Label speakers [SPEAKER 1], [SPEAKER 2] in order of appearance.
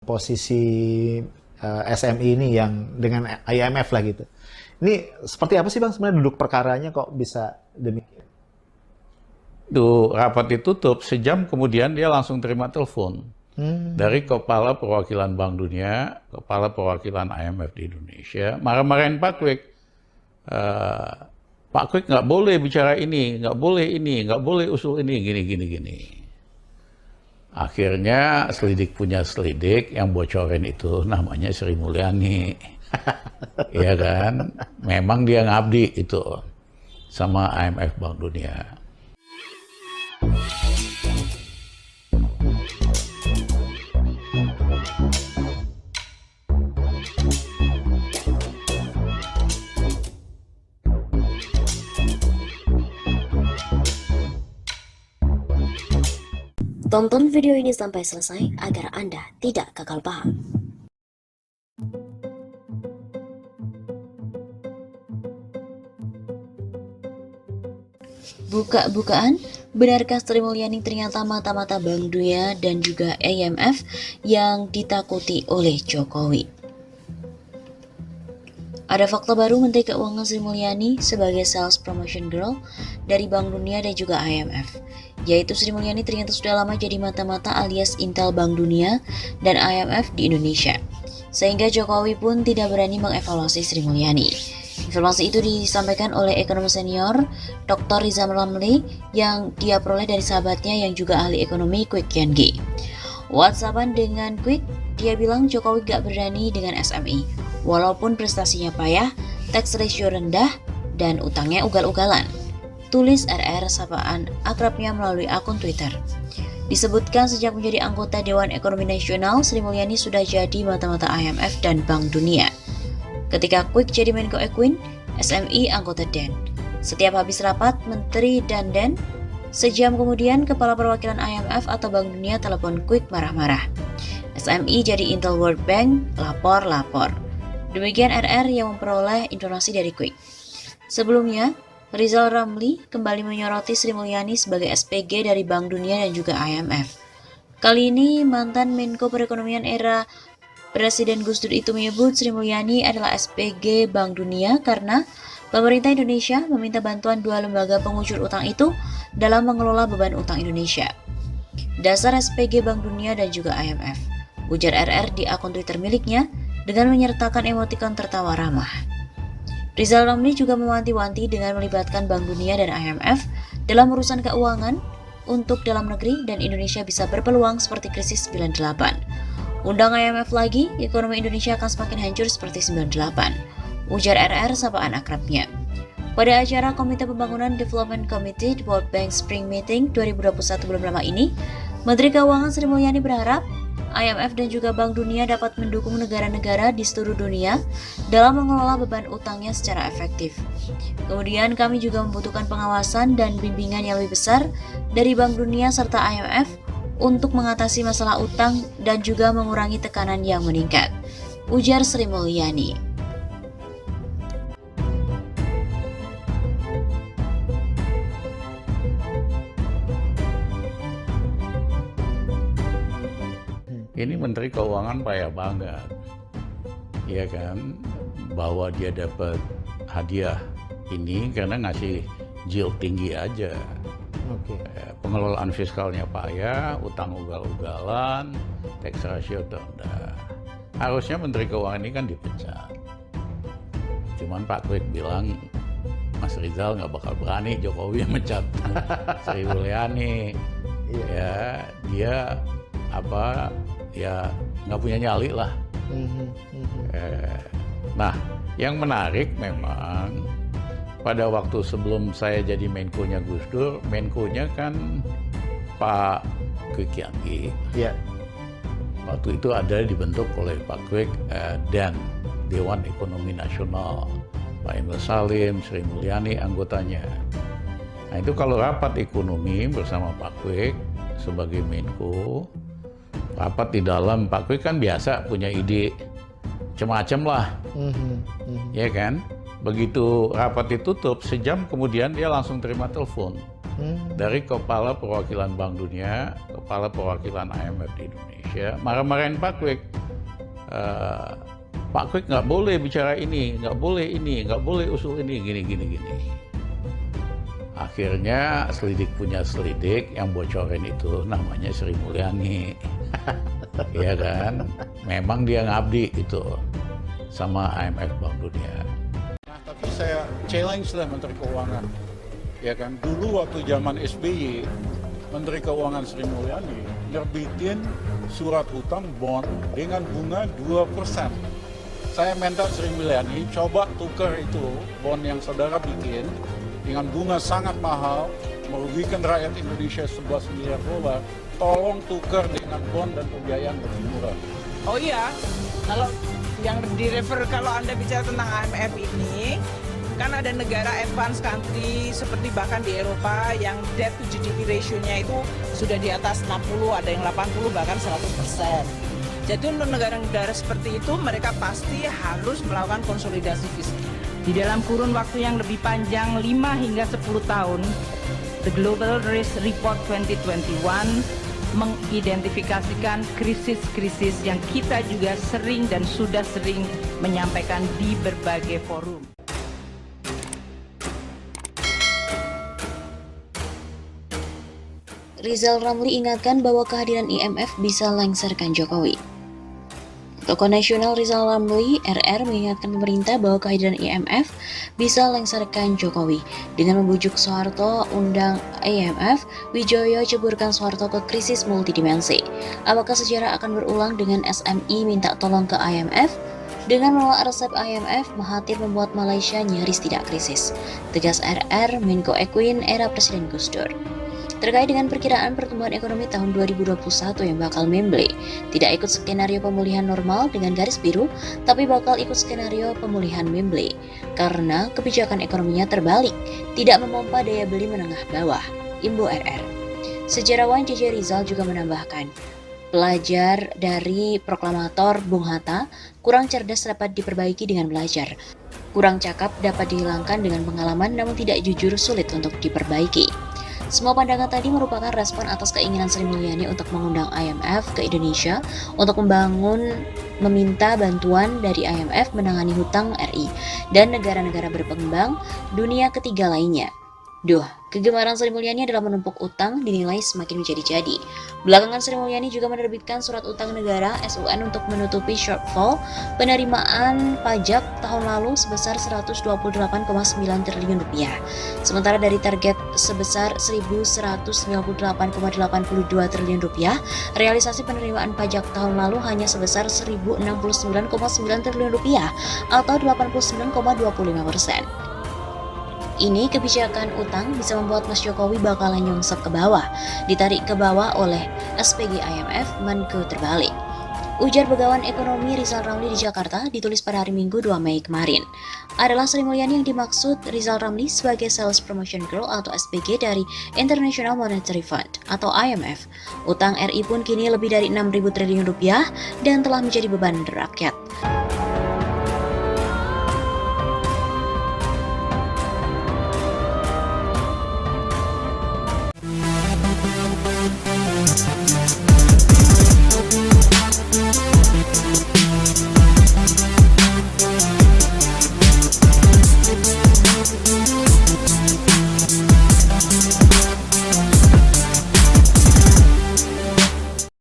[SPEAKER 1] posisi SMI ini yang dengan IMF lah gitu. Ini seperti apa sih Bang sebenarnya duduk perkaranya kok bisa demikian?
[SPEAKER 2] Itu rapat ditutup, sejam kemudian dia langsung terima telepon dari Kepala Perwakilan Bank Dunia, Kepala Perwakilan IMF di Indonesia, marah-marahin Pak Kwik. Pak Kwik nggak boleh bicara ini, nggak boleh ini, nggak boleh usul ini, gini. Akhirnya selidik punya selidik, yang bocorin itu namanya Sri Mulyani. Iya kan? Memang dia ngabdi itu sama IMF Bank Dunia.
[SPEAKER 3] Tonton video ini sampai selesai agar Anda tidak gagal paham. Buka-bukaan, benarkah Sri Mulyani ternyata mata-mata Bank Dunia dan juga IMF yang ditakuti oleh Jokowi? Ada fakta baru Menteri Keuangan Sri Mulyani sebagai sales promotion girl dari Bank Dunia dan juga IMF, yaitu Sri Mulyani ternyata sudah lama jadi mata-mata alias intel Bank Dunia dan IMF di Indonesia, sehingga Jokowi pun tidak berani mengevaluasi Sri Mulyani. Informasi itu disampaikan oleh ekonom senior Dr. Rizal Ramli yang dia peroleh dari sahabatnya yang juga ahli ekonomi Kwik Kian-gi. WhatsAppan dengan Kwik, dia bilang Jokowi gak berani dengan SMI, walaupun prestasinya payah, tax ratio rendah, dan utangnya ugal-ugalan. Tulis RR sapaan akrabnya melalui akun Twitter. Disebutkan sejak menjadi anggota Dewan Ekonomi Nasional, Sri Mulyani sudah jadi mata-mata IMF dan Bank Dunia. Ketika Kwik jadi Menko Equin, SMI anggota DEN. Setiap habis rapat, Menteri dan DEN, sejam kemudian Kepala Perwakilan IMF atau Bank Dunia telepon Kwik marah-marah. SMI jadi Intel World Bank, lapor. Demikian RR yang memperoleh informasi dari Kwik. Sebelumnya, Rizal Ramli kembali menyoroti Sri Mulyani sebagai SPG dari Bank Dunia dan juga IMF. Kali ini mantan Menko Perekonomian era Presiden Gus Dur itu menyebut Sri Mulyani adalah SPG Bank Dunia karena pemerintah Indonesia meminta bantuan dua lembaga pengucur utang itu dalam mengelola beban utang Indonesia. Dasar SPG Bank Dunia dan juga IMF, ujar RR di akun Twitter miliknya dengan menyertakan emotikon tertawa ramah. Rizal Ramli juga mewanti-wanti dengan melibatkan Bank Dunia dan IMF dalam urusan keuangan untuk dalam negeri dan Indonesia bisa berpeluang seperti krisis 98. Undang IMF lagi, ekonomi Indonesia akan semakin hancur seperti 98, ujar RR sapaan akrabnya. Pada acara Komite Pembangunan Development Committee di World Bank Spring Meeting 2021 belum lama ini, Menteri Keuangan Sri Mulyani berharap IMF dan juga Bank Dunia dapat mendukung negara-negara di seluruh dunia dalam mengelola beban utangnya secara efektif. Kemudian kami juga membutuhkan pengawasan dan bimbingan yang lebih besar dari Bank Dunia serta IMF untuk mengatasi masalah utang dan juga mengurangi tekanan yang meningkat, ujar Sri Mulyani.
[SPEAKER 2] Ini Menteri Keuangan payah banget, ya kan, bahwa dia dapat hadiah ini karena ngasih yield tinggi aja. Pengelolaan fiskalnya payah, utang ugal-ugalan, tax ratio rendah. Harusnya Menteri Keuangan ini kan dipecat. Cuman Pak Kwik bilang, Mas Rizal nggak bakal berani Jokowi mecat Sri Mulyani. Ya, dia nggak punya nyali lah. Nah, yang menarik memang pada waktu sebelum saya jadi Menko-nya Gus Dur, Menko-nya kan Pak Kwik Kian-gi.
[SPEAKER 1] Iya.
[SPEAKER 2] Waktu itu ada dibentuk oleh Pak Kwik dan Dewan Ekonomi Nasional. Pak Emil Salim, Sri Mulyani anggotanya. Nah itu kalau rapat ekonomi bersama Pak Kwik sebagai Menko, rapat di dalam Pak Kwik kan biasa punya ide macam-macam lah, ya kan? Begitu rapat ditutup, sejam kemudian dia langsung terima telepon dari Kepala Perwakilan Bank Dunia, Kepala Perwakilan IMF di Indonesia, marah-marahin Pak Kwik. Pak Kwek nggak boleh bicara ini, nggak boleh usul ini, gini. Akhirnya selidik punya selidik yang bocorin itu namanya Sri Mulyani. Iya kan? Memang dia ngabdi itu sama IMF Bank Dunia. Nah, tapi saya challenge lah Menteri Keuangan. Ya kan, dulu waktu zaman SBY, Menteri Keuangan Sri Mulyani nerbitin surat hutang bond dengan bunga 2%. Saya minta Sri Mulyani coba tukar itu bond yang saudara bikin dengan bunga sangat mahal, merugikan rakyat Indonesia 11 miliar dolar. Tolong tukar dengan bond dan pembiayaan lebih murah.
[SPEAKER 4] Oh iya, kalau yang direfer kalau Anda bicara tentang IMF ini, kan ada negara advanced country seperti bahkan di Eropa yang debt to GDP ratio-nya itu sudah di atas 60, ada yang 80 bahkan 100%. Jadi untuk negara-negara seperti itu mereka pasti harus melakukan konsolidasi fiskal. Di dalam kurun waktu yang lebih panjang 5 hingga 10 tahun, The Global Risk Report 2021 mengidentifikasikan krisis-krisis yang kita juga sering dan sudah sering menyampaikan di berbagai forum.
[SPEAKER 3] Rizal Ramli ingatkan bahwa kehadiran IMF bisa lengserkan Jokowi. Tokoh nasional Rizal Ramli RR mengingatkan pemerintah bahwa kehadiran IMF bisa lengserkan Jokowi. Dengan membujuk Soeharto undang IMF, Wijoyo ceburkan Soeharto ke krisis multidimensi. Apakah sejarah akan berulang dengan SMI minta tolong ke IMF? Dengan menolak resep IMF, Mahathir membuat Malaysia nyaris tidak krisis. Tegas RR, Menko Equine era Presiden Gus Dur. Terkait dengan perkiraan pertumbuhan ekonomi tahun 2021 yang bakal memble, tidak ikut skenario pemulihan normal dengan garis biru, tapi bakal ikut skenario pemulihan memble, karena kebijakan ekonominya terbalik, tidak memompa daya beli menengah bawah, Imbu RR. Sejarawan JJ Rizal juga menambahkan, belajar dari proklamator Bung Hatta, kurang cerdas dapat diperbaiki dengan belajar, kurang cakap dapat dihilangkan dengan pengalaman namun tidak jujur sulit untuk diperbaiki. Semua pandangan tadi merupakan respon atas keinginan Sri Mulyani untuk mengundang IMF ke Indonesia untuk meminta bantuan dari IMF menangani hutang RI dan negara-negara berkembang dunia ketiga lainnya. Kegemaran Sri Mulyani adalah menumpuk utang dinilai semakin menjadi-jadi. Belakangan Sri Mulyani juga menerbitkan surat utang negara SUN untuk menutupi shortfall penerimaan pajak tahun lalu sebesar 128,9 triliun rupiah. Sementara dari target sebesar 1.198,82 triliun rupiah, realisasi penerimaan pajak tahun lalu hanya sebesar 1.069,9 triliun rupiah atau 89,25%. Ini kebijakan utang bisa membuat Mas Jokowi bakalan nyongsep ke bawah, ditarik ke bawah oleh SPG IMF Menko terbalik. Ujar Begawan Ekonomi Rizal Ramli di Jakarta ditulis pada hari Minggu 2 Mei kemarin. Adalah Sri Mulyani yang dimaksud Rizal Ramli sebagai Sales Promotion Girl atau SPG dari International Monetary Fund atau IMF. Utang RI pun kini lebih dari 6.000 triliun rupiah dan telah menjadi beban rakyat.